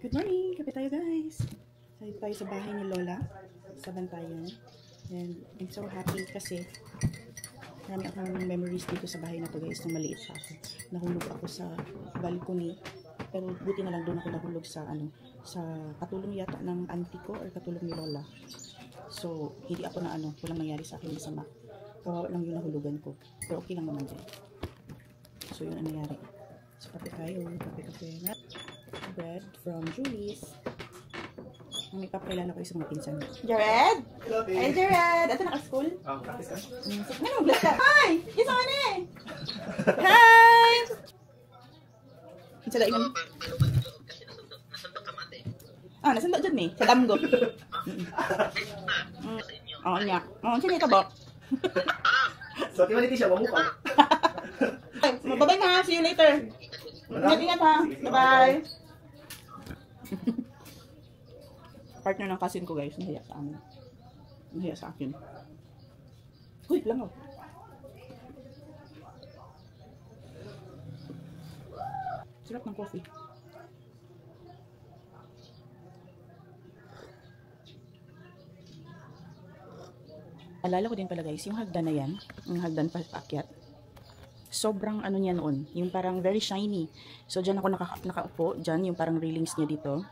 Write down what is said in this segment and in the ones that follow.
Good morning! Kape tayo guys! Tayo tayo sa bahay ni Lola sa Bantayan. And I'm so happy kasi marami akong memories dito sa bahay na to guys nung maliit pa ako. Nahulog ako sa balcony. Pero buti na lang doon ako nahulog sa sa katulong yata ng auntie ko or katulong ni Lola. So hindi ako na walang nangyari sa akin masama. Kawawa lang yung nahulugan ko. Pero okay lang naman din. So yun ang nangyari. So kape tayo. Kape na. Bread from Julie's. May papakilala ko sa mga pinsan. Jared? Hello, babe. Hey, Jared! Ato naka-school? Oh, kapit ka? Ano, bless ka? Hi! Isa ka na eh! Hi! Sa daingan? Nasundok dyan eh. Sa damgo. Oo niya. Sino ito, Bok? So, kimaniti siya, mamukha. Bye-bye na. See you later. Ingat ha. Bye-bye. Partner ng cousin ko guys, nahiya sa amin. Nahiya sa akin. Uy, langaw. Sarap ng coffee. Alala ko din pala guys, yung hagdan na yan, yung hagdan paakyat. Sobrang niya noon, yung parang very shiny. So dyan ako nakaupo, dyan yung parang railings niya dito.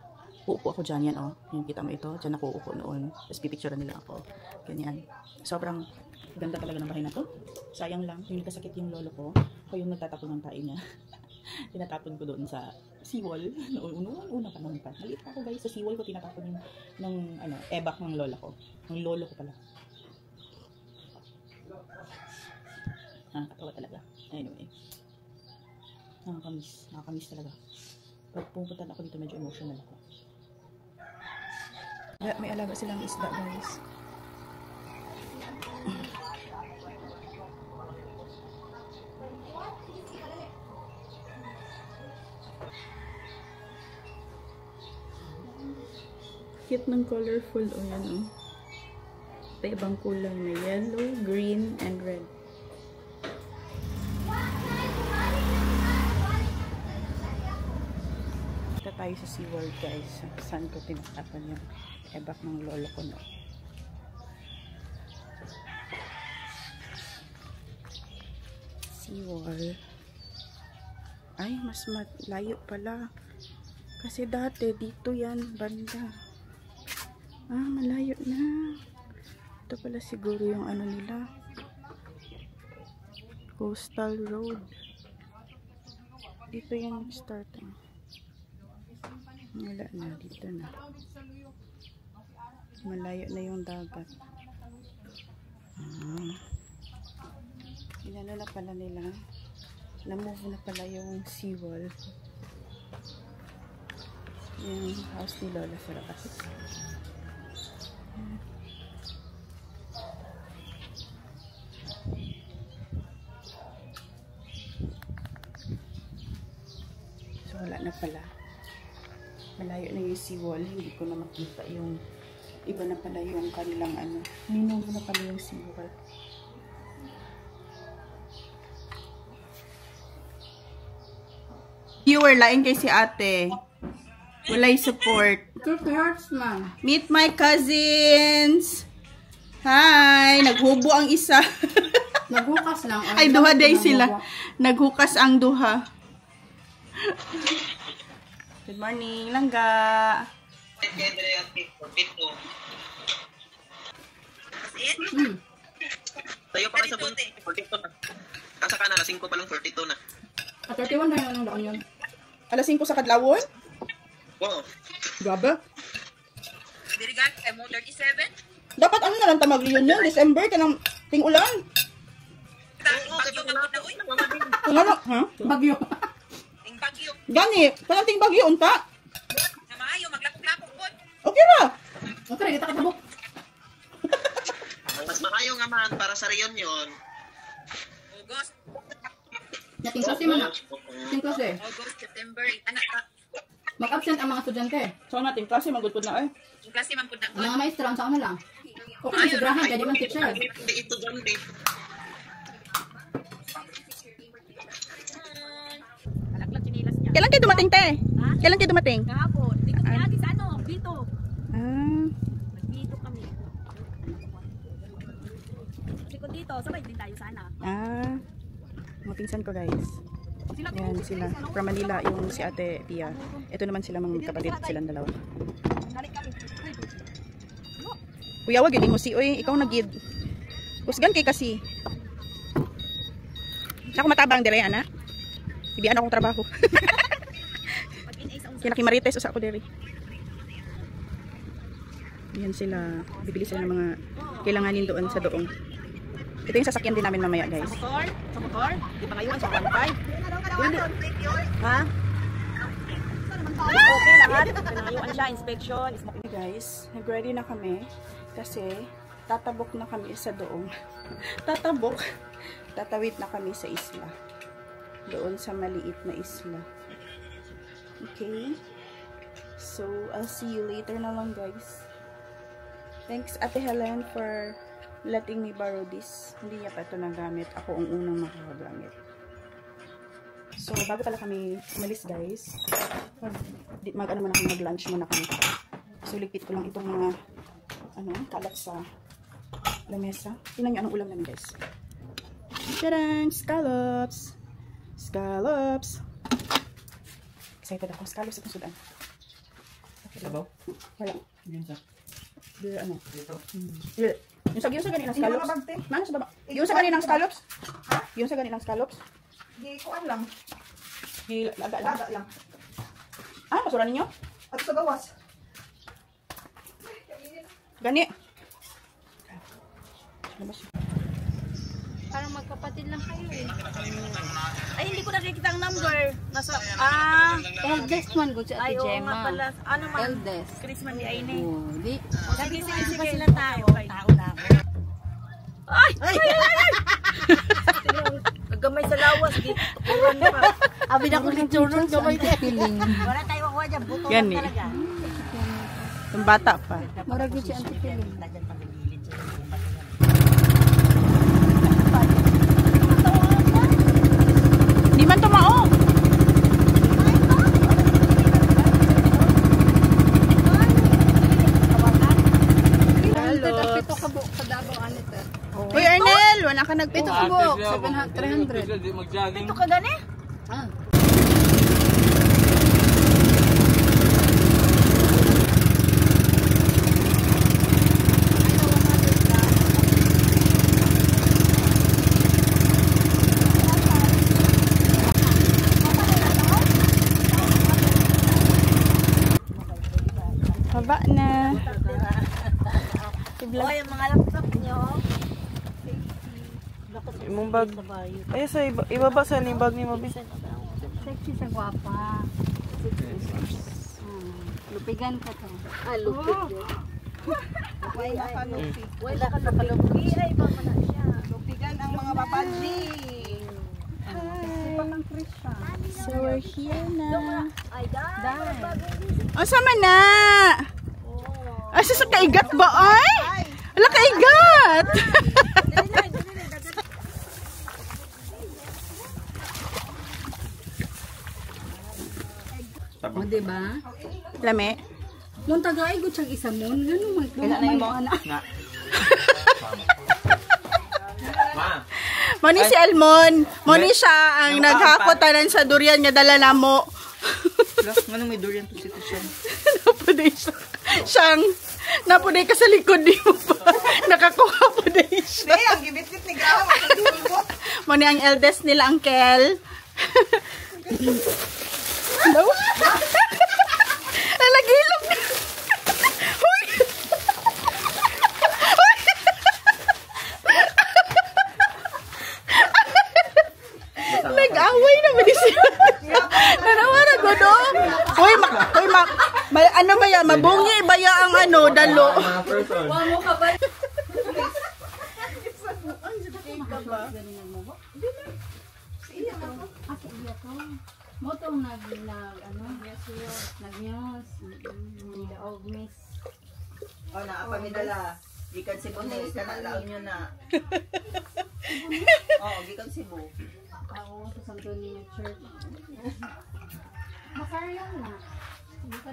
Uupo ako dyan yan, yung kita mo ito, dyan ako uupo noon. Tapos pipicturean nila ako, ganyan. Sobrang ganda talaga ng bahay na to. Sayang lang, yung nagkasakit yung lolo ko, ako yung nagtatapon ng tae niya. Tinatapon ko doon sa seawall. Una pa naman pa. Maliit pa ako guys, sa seawall ko tinatapon yung ebak ng lola ko. Ng lolo ko pala. Nakakatawa talaga. Anyway. Nakakamiss talaga. Pag pumunta ako dito, medyo emotional ako. May alaga silang isda, guys. Cute ng colorful. Yan, ibang kulay. May yellow, green, and red. Tayo sa SeaWorld guys. Saan ko tinatapan yung ebak ng lolo ko no. SeaWorld. Ay, mas malayo pala. Kasi dati dito yan banda. Malayo na. Ito pala siguro yung nila. Coastal Road. Dito yung starting. Wala na, dito na. Malayo na yung dagat. Inano na pala nila. Namove na pala yung seawall. Yung house ni Lola sa labas. So wala na pala. Malayo na yung seawall, hindi ko na makita yung iba na pala yung kanilang minove na pala yung seawall. Viewer, lain kay si ate. Walay support. Meet my cousins! Hi! Naghubo ang isa. Naghukas lang. Ay, duha day sila. Naghukas ang duha. Good morning, Langga. Tayo pa sa 42 na. Ang saka na, 5 pa lang 42 na. 31 na yun ang doon yun. Alas 5 sa Kadlawon? Oo. Grabe. Dirigan, mo 37? Dapat na lang tamag-reunion yun. December ka ng ting-ulan. Bagyo magod na, uy. Ha? Bagyo. Ting bagyo. Gani, kanang ting bagyo, unta. Na maayo, maglapok-lapok po. Okay ra. Okay, kita katabok. Mas maayo nga man para sa reunion. August, Nating klase man na. Nating klase. August, September, anak ka. Mag-absent ang mga estudyante. So natin klase magudpod na Yung klase man po na. Ang mga maestra, ang saan lang. Okay, sigrahan, kaya di man teacher. Hindi ito dyan, babe. Alaklag chinilas niya. Kailan kayo dumating, te? Ha? Kailan kayo dumating? Kahapon, di ko Lagi sa ano, dito. Ah, Dito kami. Sikot dito, sabay din tayo sana. mga pinsan ko guys. Sila Yan sila. From Manila yung si Ate Pia. Ito naman sila mga kapatid, silang dalawa. Kuya, wag yun mo si Uy, ikaw nagid. Kusgan kay kasi. Ako matabang dire ana. Ibian akong trabaho. Kinakimarites usa ako dire. Yan sila. Bibili sila ng mga kailanganin doon sa doong. Ito yung sasakyan din namin mamaya, guys. Sa motor? Di pa ngayon sa 1.5. Ha? Okay lahat. Pinayuan siya, inspection. Okay, guys, nag-ready na kami kasi tatabok na kami sa doong. Tatabok. Tatawid na kami sa isla. Doon sa maliit na isla. Okay? So, I'll see you later na lang, guys. Thanks, Ate Helen, for letting me borrow this. Hindi niya pa ito nagamit. Ako ang unang makagamit. So, bago pala kami umalis, guys, mag-lunch muna kami. So, ligpit ko lang itong mga kalat sa lamesa. Tingnan niyo anong ulam namin, guys. Tadang! Scallops! Scallops! Excited ako. Scallops itong sudan. Sabaw? Wala. Yun sa. Ano? Dito. Yung sa ganinang scallops. Mana sa baba? Yung sa ganinang scallops? Yung sa ganinang scallops? Di kuan lang. Laga Laga lang. Masura ninyo? At sa gawas. Gani. Parang magkapatid lang kayo eh. Ay, hindi ko nakikita ang number. Nasa, Eldest man ko si ay, Ate oo nga Gemma. pala. Ano man? Eldest. Christman di Aine. Oh, di. Sige, sige sila tayo. Tao na ako. Ay! Ay! Nagamay sa lawas. Di, tukuran pa. Abi na ko ni Churron gamay di feeling. Wala tayo makuha dyan. Buto Gani. lang talaga. Yung bata pa. Marag yun si Auntie feeling. Di man tumao. Hello. Pito ka buok sa Davao anita. Uy, Ernel! Wala ka Pito nagpito. ka buok 300. Ito ka gani? Ah. Baba na. O, yung mga laptop nyo. Imong bag. Ay, sa ibaba sa ni bag ni Mabis. Sexy sa guwapa. Lupigan ka to. Lupig yun. Wala ka lupig. Wala ka nakalupig. Ay, ba man na siya. Lupigan ang mga babaji. So, we're here na. Ay, dahil. O, sama na! Ay, sa kaigat ba, ay? Wala kaigat! O, diba? Lame. Nung tagay ko siyang isa mo, gano'n man. Kailan na yung anak. Moni si Elmon. Moni siya ang naghakotanan sa durian niya dala na mo. Manong may durian to siya. Napuday siya. Siyang, napuday ka sa likod di mo pa. Nakakuha po day siya. Hindi, ang gibit-bit ni Graham. Moni ang eldest nila, Uncle. Hello? Nalagilog. Hoy! Nag-away naman sila. Nanawaran ko doon. Hoy, ano ba yan? Mabungi ba yan ang dalo? Mo tong nag-news. Og miss. O, naapamidala. Gikan Cebu na, ikanalaon nyo na. Oo, gikan Cebu. Ako sa Santo Niño Church. Masarang na. Hindi ka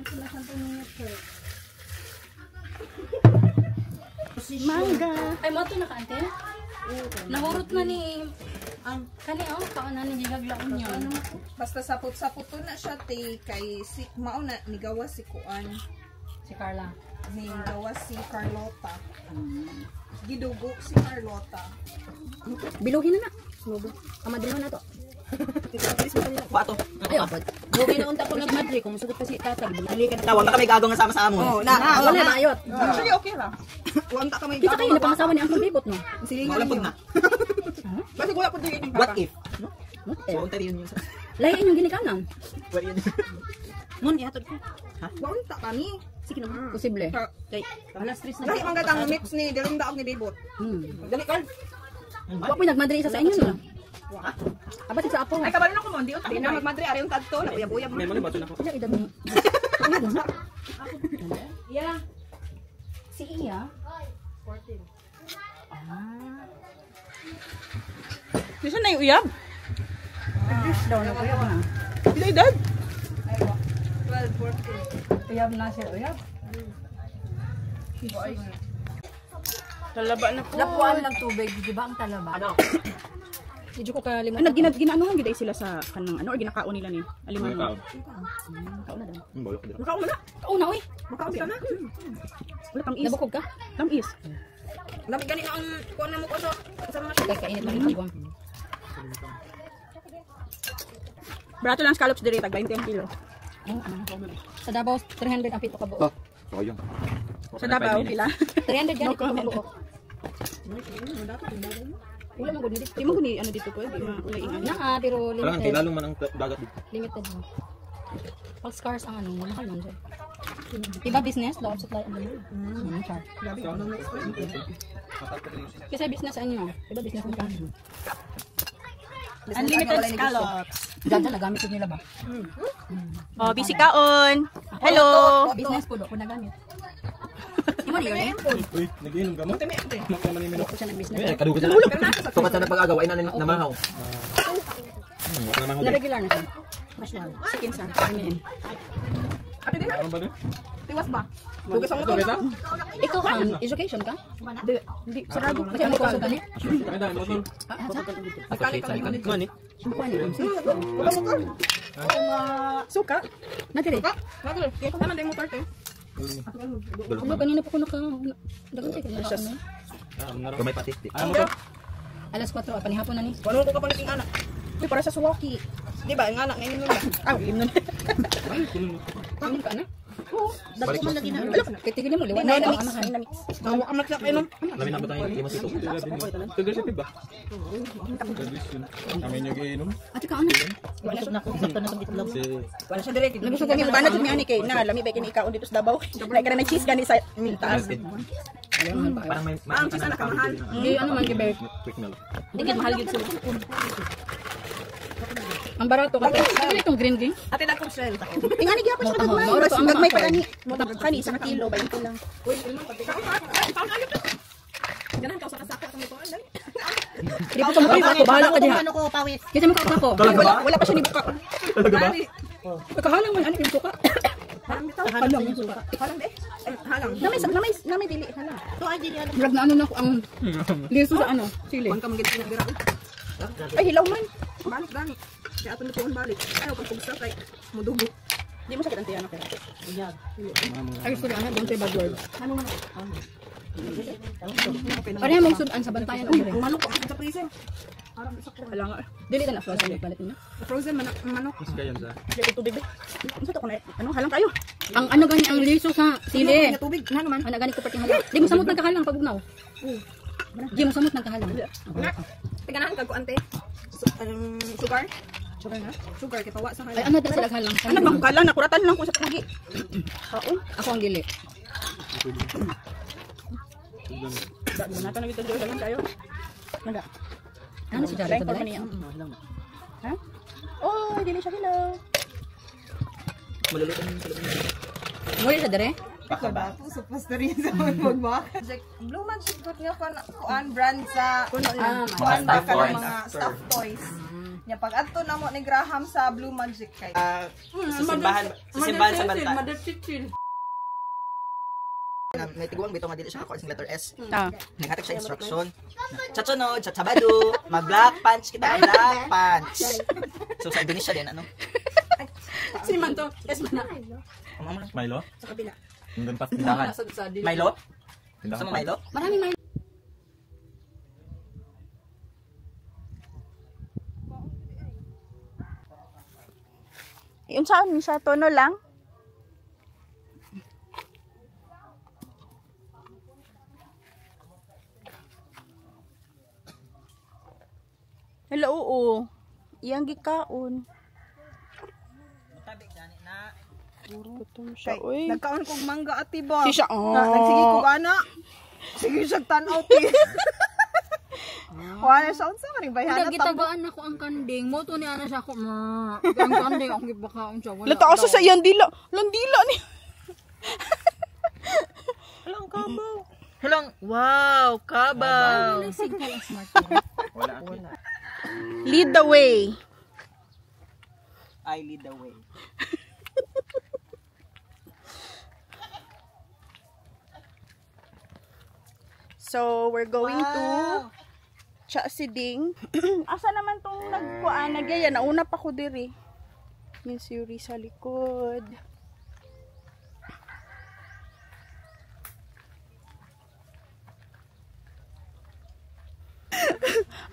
Mangga. Ay, mo ito naka-ante? Nahurot na ni... Kani, kaon na ni Gigaglaon yun. Basta sapot-sapot to na siya, te. Kay si, mauna, nigawa si Kuan. Si Carla. Nigawa si Carlota. Gidugo si Carlota. Biluhin na na. Kamadriho na to. Bato. Ay, apod. Bugi na unta ko nagmadri kung sugot pa si tatag. Tawag ka kami gagawin nga sama sa amon. Oh, Wala na ayot. Actually, okay lang. Wanta ka may Kita kayo na pangasawa ni Uncle Bibot, no? Silingan Malapod niyo. na. Basta wala po din yung What if? So, unta rin yun. Lain yung ginikanan. What yun? Mon, ihatod ko. Wanta kami. Sige naman. Posible. Kay, Alas 3 na. dali mang gatang mix ni Delinda og ni Bibot. Dali, Carl. Wa po nagmadri isa sa inyo, no? Abat sa apo. Ay, kabalo na ko mo. Di na magmadre. Ari yung tagto. Uyab-uyab. May mga bato na ko. Sila edad mo. Yeah. Si Iya. 14. Bisa na yung uyab? Daw na uyab na. Pila edad? 12, 14. Uyab na siya, uyab. Talaba na po. Lapuan lang tubig, di ba ang talaba? Ano? Medyo ko Ano, kalimutan. ginaanuhan giday sila sa kanang ano or ginakaon nila ni alimango. Kauna daw. Makaon na. Kauna, uy. Makaon ka na. Wala tamis. Nabukog ka? Tamis. Lamig gani ang kuan na mo ko so. Kasama na Kaya kainit mo yung pagwang. Barato lang scallops dire tag 20 ang kilo. Sa Davao, 300 ang pito ka buo. Sayang. Sa Davao pila. 300 ganit ka buo. Wala mo gud dito. Di mo guni ano dito po, di mo ulay ingan. Naa, pero Parang limited. kilalo man ang dagat dito. Limited mo. Pag scars ang ano, mahal man siya. Iba business, law of supply and demand. Char. Kasi business ano, iba business mo ka. Unlimited scallops. Ganda nagamit ko nila ba? Oh, busy kaon. Hello. Business po do ko nagamit. Imo ni yun. Uy, nagiinom ka mo? Makamanimino. Ko siya nag-business. Eh, kadugo ka na. Sukat sa napag-agaw ay namahaw. Namahaw Na din. regular na siya. Masyal. Chicken sa kami. Ano ba din? tiwas ba? Hugas ang motor kita? Ikaw education ka? Hindi, sarado. Kasi ano ko sa gani? Ay, dahil motor. Mani? Suka. Natiri. Ano din mo tarte? Ano kanina pa ko dagan tayo ka na. Kamay pati. Ano motor? Alas 4 panihapon na ni. Ano ko kapaliting anak? Uy, para sa suwaki. Di ba, ang anak ngayon nun ba? Imnon. Ano ka na? Dagko man lagi na. Kitigil mo liwan na ang amahan. Tawa ka matla kayo nun. Lamin na ba tayo? Hindi masito. Tagal siya ba? Kami nyo giinom? Ate ka ano? Wala siya direct. Nagusto ko yung banat ni ani kay na lami ba kini ikaon dito sa Davao. Like na cheese gani sa taas. Parang may... Ang cheese anak ka mahal. Hindi ano man gibe. Quick milk. Hindi ka mahal gid sila. Ang barato ka. Ano itong green green? Ate na kong shell. Ingani gyapon sa gagmay. Mas gagmay pa ani. Mo kani sa kilo ba ito lang. Ganahan ka sa kasaka sa mutuan dali. Di po sa mukha ako, bahala ka diha. Ano ko pawis. Kasi mukha ako. Wala pa siya ni buka. Talaga ba? Kahalang man ano yung suka. Halang yung suka. Halang de. Halang. Namay dili hala. To ay dili ano. Brag na ano na ko ang liso sa ano, sili. Kuan ka magit gira. Ay hilaw man. Balik dani. Kaya ato nituon balik. Ayaw pag pugsa kay mudugo. Di mo sakit ang tiyan ako. Ay, sorry, ano, don't say bad word. Pareha mong sudan sa bantayan. Manok ako sa freezer. Parang isa ko. Hala nga. Dili ka na frozen yung palit niya. Frozen manok. Mas kaya sa... Dili tubig ba. Unsa to ko na ano halang kayo. Ang ano gani ang liso sa sili. Kanya tubig. Na naman. Ano gani ko pati halang. Di mo samot nagkahalang pag ugnaw. Di mo samot nagkahalang. Tiganahan ka ko ante. Sugar. Sugar na? Sugar kita wa sa Ay, kanya. ano dito sila halang? Ano bang kalang nakuratan lang ko sa pugi. Kaon? Ako ang dili. Dami na tanong ito lang kayo. Naga. Ano si Jari Try sa for balay? niya. Ha? Oh, dili siya hilaw. Maliliit ang salamin. Muli sa dere? Bato sa pasteria sa magbaka. Blue Magic got nga kuan brand sa kuan ba ka ng mga stuffed toys. Nya pag adto na mo ni Graham sa Blue Magic kay. Sa simbahan sa banta. May tiguang bitaw nga dili siya ako sa letter S. Naghatag siya instruction. Sa sunod, sa Sabado, mag-black punch kita, black punch. So sa Indonesia din ano? Sino man to? Yes, man. Milo? Sa kabila. Hanggang pas tindahan. Milo? Tindahan Sama Milo? Marami may Yung saan siya, tono lang? Hello, oo. Iyang gikaon. Tabi gani na. Gutom siya, uy. Nagkaon kog mangga ati ba? Si siya, Nagsige kog ana. Sige siya tan-out eh. Wala siya unsa man bayhan na gitagaan ako ang kanding. Moto ni ana siya ako. Ang kanding ako gibakaon siya. Lata asa sa iyang dila. Landila ni. Halang kabaw. Halang, wow, kabaw. Wala. Lead the way. I lead the way. So, we're going to Cha Siding. Asa naman tong nagkuan nagyaya? Nauna pa ko diri. Yung si Yuri sa likod.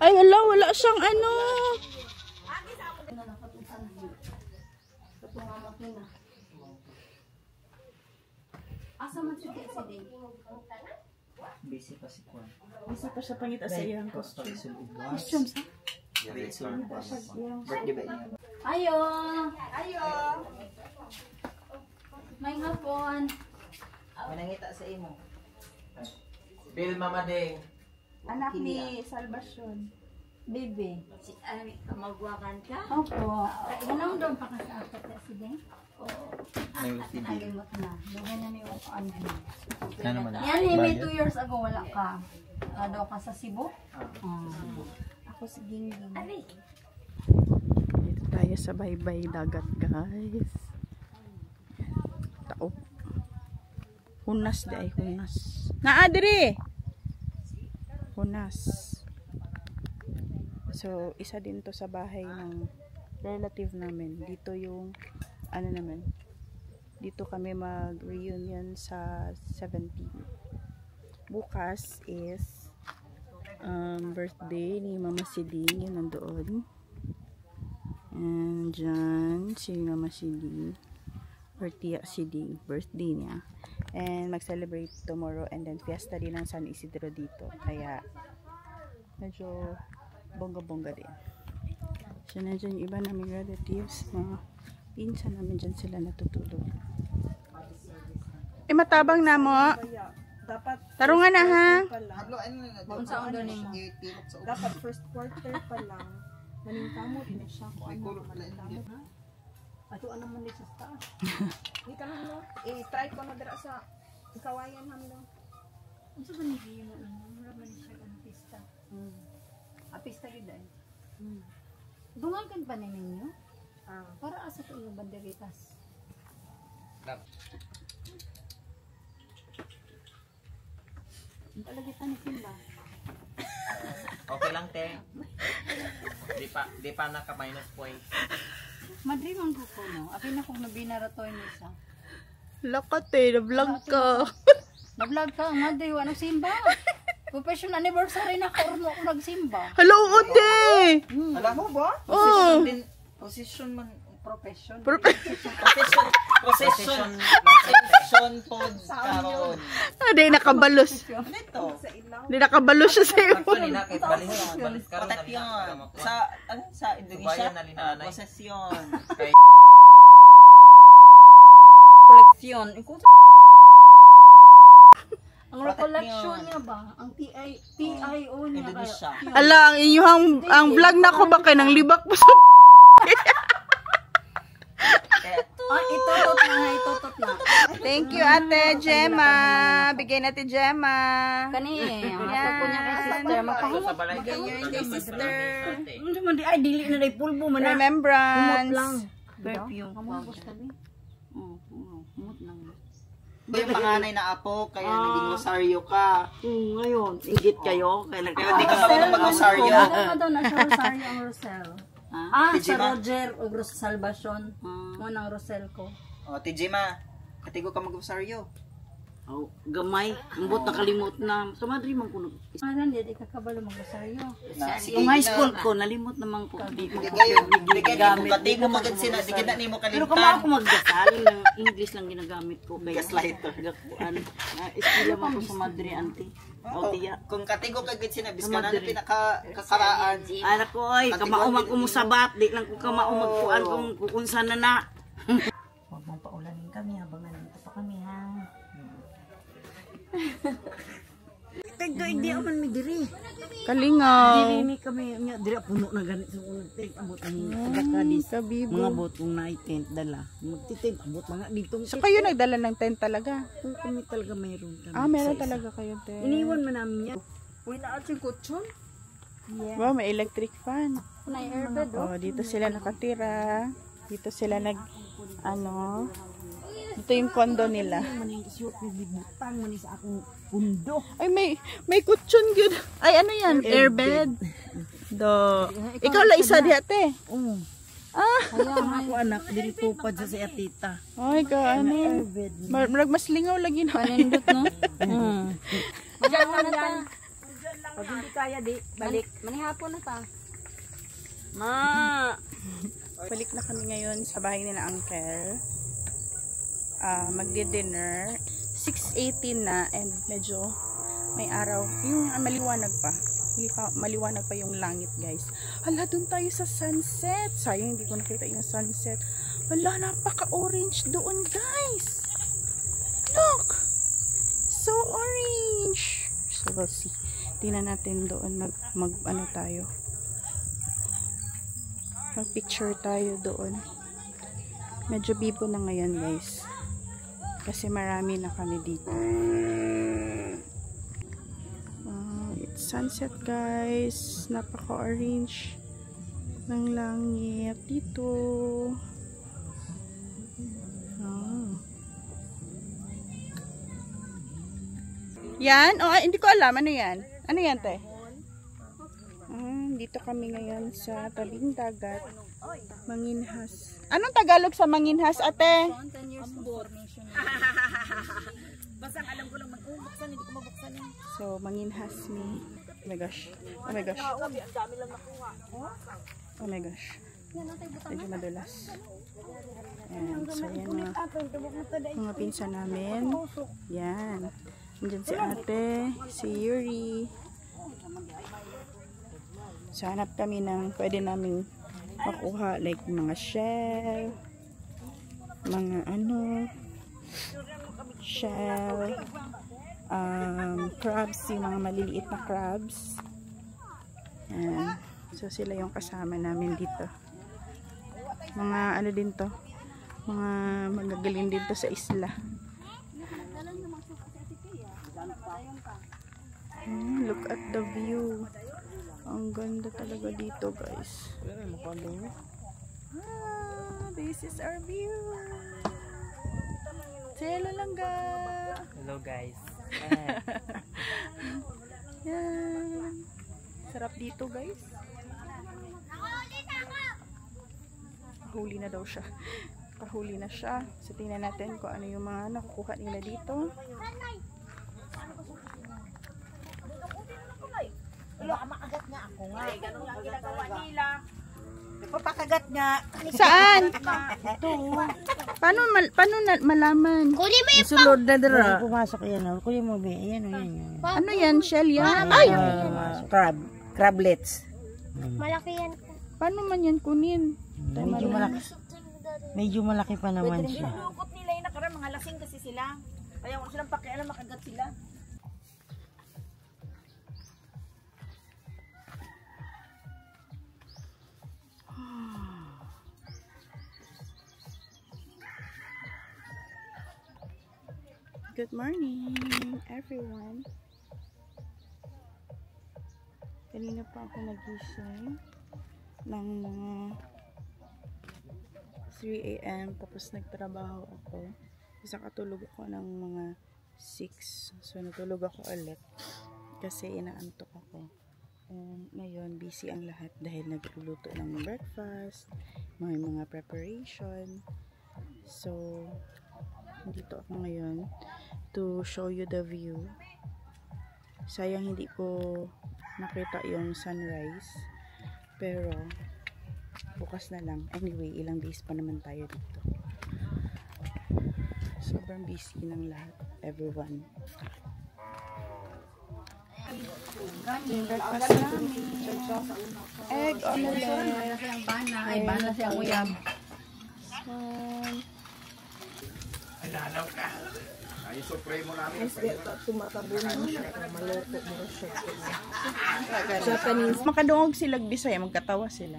Ay, wala siyang ano. Asa man siya sa day? Busy pa si Juan. Isa pa siya pangita sa iyang costume. Costume sa? Birthday ba niya? Ayo! May hapon. Manangita sa imo. Bill Mama Ding. Anak ni Salvacion. Baby. magwakan ka. Opo. Ganun doon pa ka sa akit na si Deng? May TV. Nalimot na. Doon na ni Okaan na. Na naman. Yan eh, may 2 years ago wala ka. Daw ka sa Cebu? Ako si Gingging. Dito tayo sa baybay dagat, guys. Tao. Hunas di ay hunas. Naadri! Hunas. So, isa din to sa bahay ng relative namin. Dito yung, ano naman, dito kami mag-reunion sa 17. Bukas is birthday ni Mama Siding, yun nandoon. And dyan, si Mama Siding, Bertia Siding, birthday niya. And mag-celebrate tomorrow, and then fiesta din ng San Isidro dito. Kaya, medyo bongga-bongga din. So, nandiyan yung iba naming relatives, mga pinsan namin dyan sila natutulog. Matabang na mo. Dapat Tarungan na ha. Unsa ang ganin mo? dapat first quarter pa lang. Maningkamot na siya kung ano maningkamot ha. Ato ano man dito sa taas. Di ka lang no. I-try ko na dira sa kawayan hamlo. Unsa ba ni Gino? Mura man siya ang pista. Pista gid ay. Dungagan pa ni ninyo? Para asa to yung banderitas. Talaga tani sila. Okay lang, te. Di pa naka minus point. Madri man ko no. Akin na kung nabinara to ni isa. Lakat eh, na-vlog ka. Na-vlog ka, madri wa simba. Professional anniversary na ko mo nagsimba. Hello, Ote! Alam mo ba? Oh. Position man. Profession. Procession pod karon. Di nakabalos. Dito. Di nakabalos siya sa iyo. Ako ni na kahit balis karon na Protection. Sa Indonesia, posesyon. Collection. Ang recollection niya ba? Ang TIO niya Indonesia. Ala, ang vlog na ko ba kay nang libak mo sa itutot na. Thank you, Ate Gemma. Bigay natin Gemma. Kani, ang ato po niya kay sister. Magpahumot. Sa balay Bigay niyo kay sister. Ay, dili na rin pulbo man na. Remembrance. Perfume. Kamubos kami. Humot lang. Yung panganay na apo, kaya naging rosaryo ka. Ngayon, igit kayo. Kaya di ka marunong mag-rosaryo. Ano daw na sa Rosario ang Rosel? Ah, Si sa Gemma? Roger o Salvacion. Unang Rosel ko. O, Tijima, katigo ka mag-rosaryo. Oh, gamay. Ambot nakalimot na. Sa Madrid man ko. Aran, di kakabalo mag-Rosario. Yung high school ko, nalimot naman ko. Di ko Bigay mo, katigo mo agad sila, di kita ni mo Pero kung kalimtan. ako magdasal, ng English lang ginagamit ko. Gaslighter. Estila man ko sa Madrid, auntie. Oo, Tiya. kung katigo ka agad sila, bis ka na pinakakaraan. Anak ko, ay, kamaumang kumusabat. Di lang ko kamaumang kuan kung kukunsa na na. Huwag mong paulanin kami habang nandito pa kami, ha? Hindi ako man may diri. Kalingaw. Diri ni kami, diri puno na ganit sa unang tent. Abot ang taga-kadis. Mga bot kung na-tent dala. Magtitent, abot mga dito. So kayo nagdala ng tent talaga? Kung kami talaga mayroon kami. Meron Isa-isa. talaga kayo tent. Iniwan man namin yan. Uy, naating kutsyon? Wow, may electric fan. Na-airbed, Oh, dito sila nakatira. Dito sila ito yung condo nila. Butang man sa akong pundo. Ay, may kutsyon good. Ay, ano yan? Airbed. Ikaw lang isa di ate. Oo. Kaya ako anak, dili tupad sa siya tita. Ay, ano. Mas lingaw lagi na. Panindot, no? Diyan ka na ta. Pag hindi kaya, di, balik. Manihapon na ta. Ma! Balik na kami ngayon sa bahay nila Uncle. Magdi-dinner. 6:18 na and medyo may araw. Yung maliwanag pa. Maliwanag pa yung langit, guys. Hala, dun tayo sa sunset. Sayang, hindi ko nakita yung sunset. Hala, napaka-orange doon, guys. Look! So orange. So, we'll see. Tingnan natin doon. Ano tayo. Mag-picture tayo doon. Medyo bibo na ngayon, guys. Kasi marami na kami dito. It's sunset, guys. Napaka-orange ng langit dito. Yan? Hindi ko alam. Ano yan? Ano yan, te? Dito kami ngayon sa tabing dagat. Manginhas. Anong Tagalog sa Manginhas, ate? 10 years formation. Basta alam ko lang mag-buksan, hindi ko mabuksan eh. So, Manginhas me. Oh my gosh. Oh my gosh. Oh my gosh. Medyo madulas. Ayan. So, yan mga pinsan namin. Yan. Nandiyan si ate, si Yuri. So, hanap kami ng pwede naming makuha. Like, mga shell. Mga shell. Crabs. Yung mga maliliit na crabs. Ayan. So, sila yung kasama namin dito. Mga din to. Mga magagaling dito sa isla. Look at the view. Ang ganda talaga dito, guys. This is our view. Hello langga. Hello guys. Yan. Sarap dito, guys. Huli na daw siya. Pahuli na siya. So, tingnan natin kung ano yung mga nakukuha nila dito. Makagat nga ako nga. Ganun lang ginagawa nila. Papakagat nga. Saan? Paano malaman? Sulod na dira. Pumasok yan. Kuya mo ba? Ayan o yan. Ano yan? Shell yan? Ay! Crablets. Malaki yan. Paano man yan kunin? Medyo malaki pa naman siya. Lukot nila yung nakarang mga lasing kasi sila. Kaya wala silang pakialam, makagat sila. Good morning, everyone. Kanina pa ako nagising ng mga 3 AM tapos nagtrabaho ako. Isa katulog ako ng mga 6. So natulog ako ulit kasi inaantok ako. And ngayon busy ang lahat dahil nagluluto ng breakfast, mga preparation. So dito ako ngayon to show you the view. Sayang hindi ko nakita yung sunrise, pero bukas na lang. Anyway, ilang days pa naman tayo dito. Sobrang busy ng lahat, everyone. Yung breakfast namin, egg omelette, Ay, bana siya uyab. Japanese. Makadungog sila Bisaya, magkatawa sila.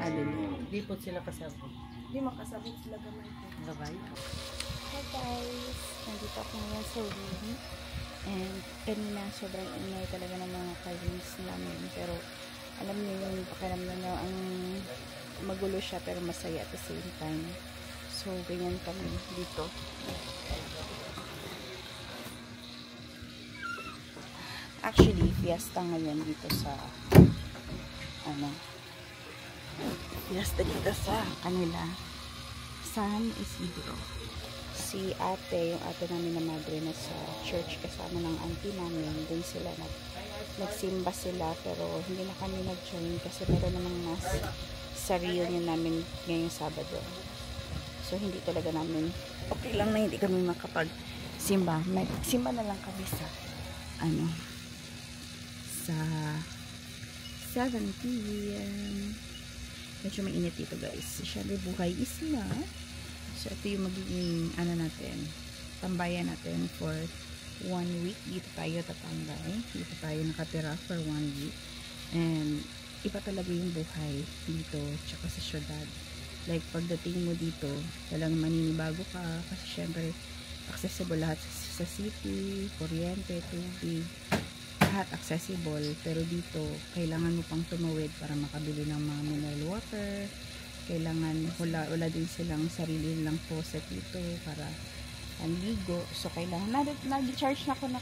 Adili. Di po sila kasabot. Di makasabot sila gamay. Gabay. Hi guys, nandito ako ngayon sa room. And kanina sobrang ingay talaga ng mga cousins namin. Pero alam niyo yung pakiramdam na ang magulo siya pero masaya at the same time. So ganyan kami dito. Actually, fiesta ngayon dito sa fiesta dito sa kanila, San Isidro. Si ate, yung ate namin na madre na sa church kasama ng auntie namin, dun sila nagsimba sila, pero hindi na kami nag-join kasi meron namang mas sa reunion namin ngayong Sabado. So hindi talaga namin, okay lang na hindi kami makapag-simba. Simba na lang kami sa sa 7 p.m. Medyo mainit dito guys. Siyempre buhay isla. So ito yung magiging natin, tambayan natin for 1 week. Dito tayo tatambay. Dito tayo nakatira for 1 week. And iba talaga yung buhay dito tsaka sa syudad. Like pagdating mo dito, talagang maninibago ka kasi syempre accessible lahat sa city, kuryente, tubig, lahat accessible. Pero dito kailangan mo pang tumawid para makabili ng mga mineral water. Kailangan wala din silang sarili nilang faucet dito para panligo. So kailangan nag-charge na ako na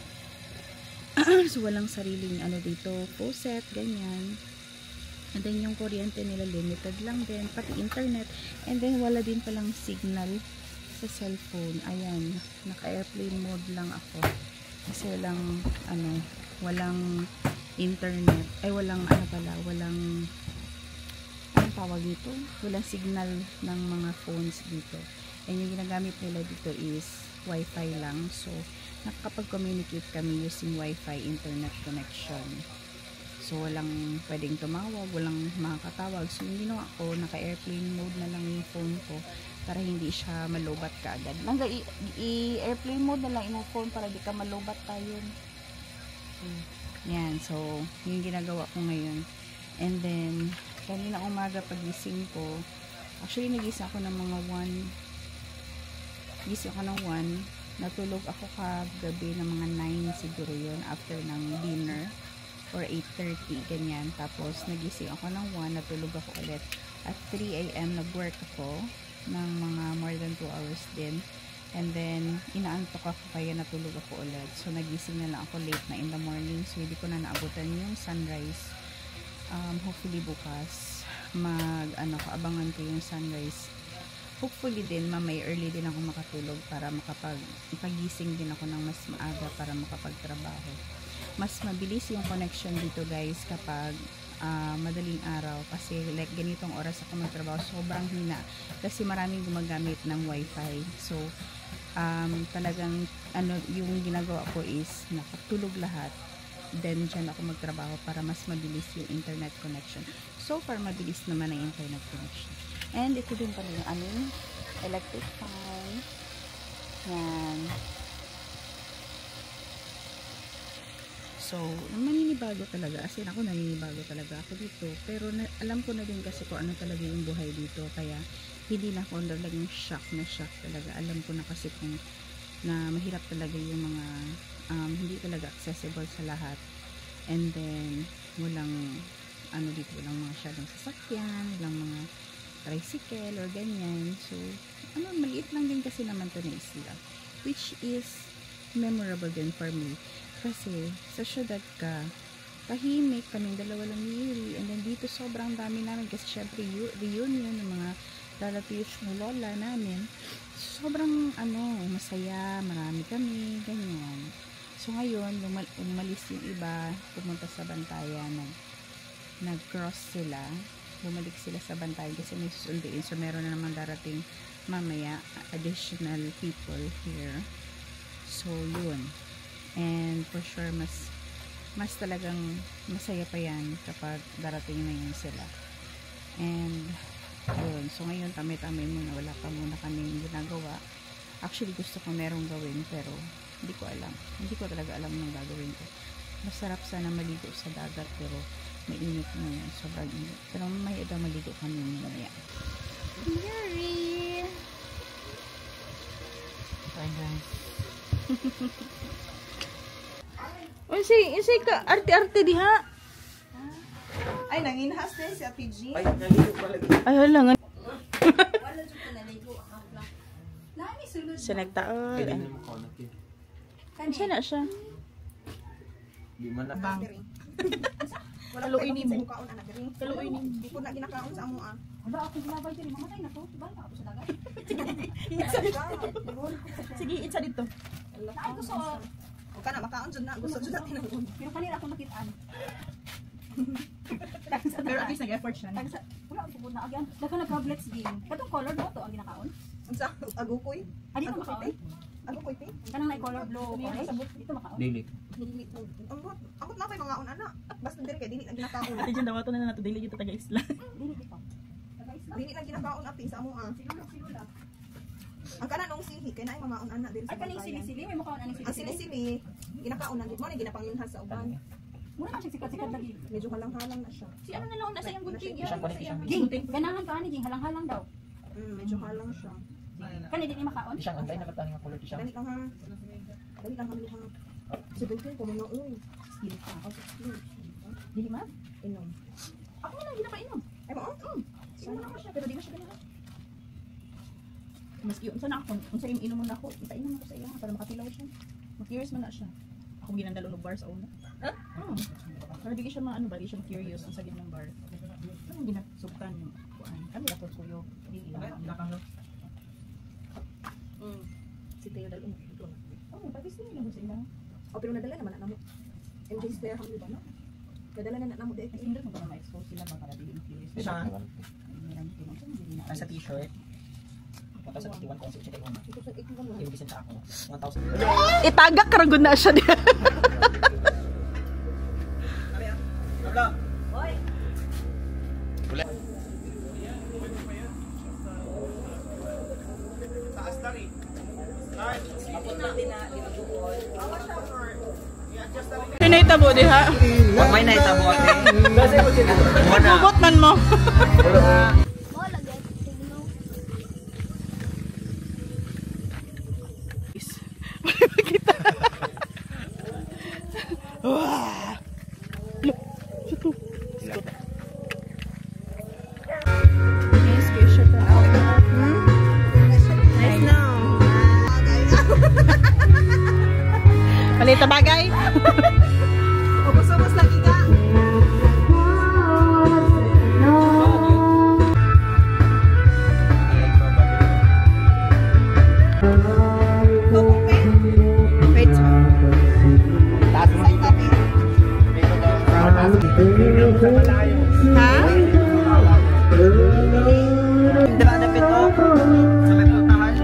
so walang sariling dito faucet, ganyan. And then yung kuryente nila limited lang din, pati internet. And then wala din palang signal sa cellphone. Ayan, naka-airplane mode lang ako. Kasi walang internet. Ay walang walang tawag dito? Walang signal ng mga phones dito. And yung ginagamit nila dito is Wi-Fi lang. So nakakapag-communicate kami using Wi-Fi internet connection. So, walang pwedeng tumawag, walang makakatawag. So, hindi na ako, naka-airplane mode na lang yung phone ko para hindi siya malobat ka agad. I-airplane mode na lang yung phone para di ka malobat tayo. Yan. So, yung ginagawa ko ngayon. And then, kanina umaga pagising ko, actually, nagising ako ng mga 1. Gising ako ng 1. Natulog ako kagabi ng mga 9 siguro yun after ng dinner. Or 8:30, ganyan. Tapos, nagising ako ng 1, natulog ako ulit. At 3 AM, nag-work ako ng mga more than 2 hours din. And then, inaantok ako kaya natulog ako ulit. So, nagising na lang ako late na in the morning. So, hindi ko na naabutan yung sunrise. Hopefully, bukas, abangan ko yung sunrise. Hopefully din, mamay early din ako makatulog para makapagising din ako ng mas maaga para makapagtrabaho. Mas mabilis yung connection dito guys kapag madaling araw kasi like ganitong oras ako magtrabaho sobrang hina kasi maraming gumagamit ng wifi. So talagang yung ginagawa ko is nakatulog lahat, then dyan ako magtrabaho para mas mabilis yung internet connection. So far mabilis naman ang internet connection. And ito din pala yung aming electric fan. Yan. So, maninibago talaga. As in, ako naninibago talaga ako dito. Pero alam ko na din kasi kung ano talaga yung buhay dito. Kaya, hindi na ako talagang shock talaga. Alam ko na kasi kung na mahirap talaga yung mga hindi talaga accessible sa lahat. And then walang dito, walang mga masyadong sasakyan, walang mga tricycle or ganyan. So maliit lang din kasi naman to na isla, which is memorable din for me kasi sa syudad ka tahimik, kaming dalawa lang ni Yuri, and then dito sobrang dami namin kasi syempre reunion ng mga relatives ng lola namin. Sobrang masaya, marami kami, ganyan. So ngayon umalis yung iba, pumunta sa Bantayan, nag-cross sila, bumalik sila sa Bantayan kasi may susunduin. So meron na naman darating mamaya additional people here. So yun, and for sure mas talagang masaya pa yan kapag darating na yun sila. And yun, so ngayon tami-tami muna, wala pa muna kaming ginagawa. Actually gusto ko merong gawin pero hindi ko talaga alam ng gagawin ko. Masarap sana maligo sa dagat pero mainit na yun, sobrang init. Pero may iba maligo kami mamaya. Yuri! Bye guys. Unsay ka arte-arte diha? Ay, nanginhas din si Ate G. Ay, naligo pala. Ay hala nga. Wala dyan ko naligo. Nani sulod. Siya nagtaod. Pwede na makonat yun. Unsa na siya? Di man na. Wala ko ini mo kaon anak diri. Kaluoy ni. Di ko na ginakaon sa amo ah. Wala ako gilabay diri, mamatay na to. Diba na ako sa dagat? Sige, itsa dito. Ay ko sa O kana makaon jud na, gusto jud natin ang pero kanila ako nakitaan. Pero at least nag-effort siya. Wala ako pugod na agyan. Daga nag-tablets game. Katong color mo to ang ginakaon. Unsa agukoy? Ay dito makaon. Agukoy te. Kanang na color blue orange. Dito makaon. Dili. Amot na kay mga una basta diri kay dili lang ginakaon. Ate Jan dawato na nato dili kita taga-isla. Dili dito. Dili lang ginakaon api sa amo ah. Silula. Ang kanan nung sihi kay naay mga una diri Ay sa kaning Bantayan. sili-sili may makaon aning Ang sili-sili. sili-sili ginakaon na mo ni ginapanginhas sa uban. Mura man siya sikat-sikat lagi. Medyo halang-halang na siya. Si ano na lang na sa iyang gunting. Isang palit, isang Ging, ganahan ka ani ging halang-halang daw. Medyo halang siya. Kani di makaon. Isang antay na katang nga kulot isang. Dali lang ha. Dali lang kami ha. Sabihin ko mo uy. Dili ka ako. Dili ma? Inom. Ako na lang ginapainom. Ay mo? Sana ako siya pero di mo siya ganahan. Maski unsa na ako, unsa yung inom mo na ako, ipainom ako sa iya para makatilaw siya. Curious man na siya. Ako ginandalo ng bar sa una. Para di siya maano ba, di siya curious ang sagid ng bar. Ano ginasubkan yung kuan. Kami ra ko kuyo, dili lang. Si Teo dalo ito. Oh, pati sila lang sa ilang. O pero nadala naman na mo. MJ Square hang di ba no? Nadala na mo dito. Hindi mo para ma-expose sila ba para di curious. Isa. Ang sa t-shirt. 1,081 kung sa check mo. Ito sa 81 Yung bisin ako. 1,000. Itagak karagod na siya diha. Pinahitabo diha. Wag may nahitabo ate. Hugot man mo. Malita bagay. Ubos-ubos lagi ka.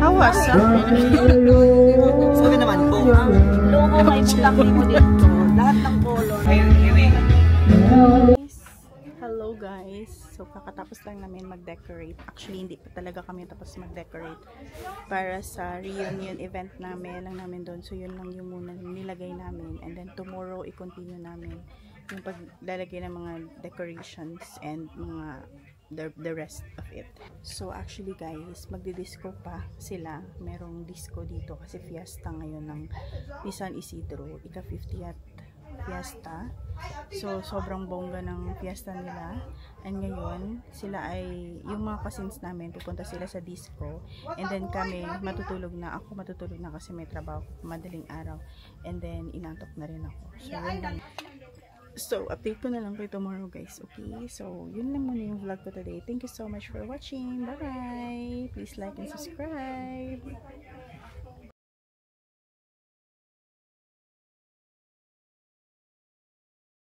Hawas. Sabi naman po. Logo may bulak mo dito. Lahat ng color. Hello guys! So kakatapos lang namin mag-decorate. Actually hindi pa talaga kami tapos mag-decorate para sa reunion event namin lang namin doon. So yun lang yung muna nilagay namin, and then tomorrow i-continue namin yung paglalagay ng mga decorations and mga the rest of it. So actually guys, magdi-disco pa sila. Merong disco dito kasi fiesta ngayon ng ni San Isidro, ika 50th fiesta. So sobrang bongga ng fiesta nila. And ngayon, sila ay, yung mga cousins namin, pupunta sila sa disco. And then kami, matutulog na. Ako matutulog na kasi may trabaho, madaling araw. And then, inantok na rin ako. So, yun lang. So, update ko na lang kayo tomorrow guys, okay? So, yun lang muna yung vlog ko today. Thank you so much for watching. Bye-bye! Please like and subscribe!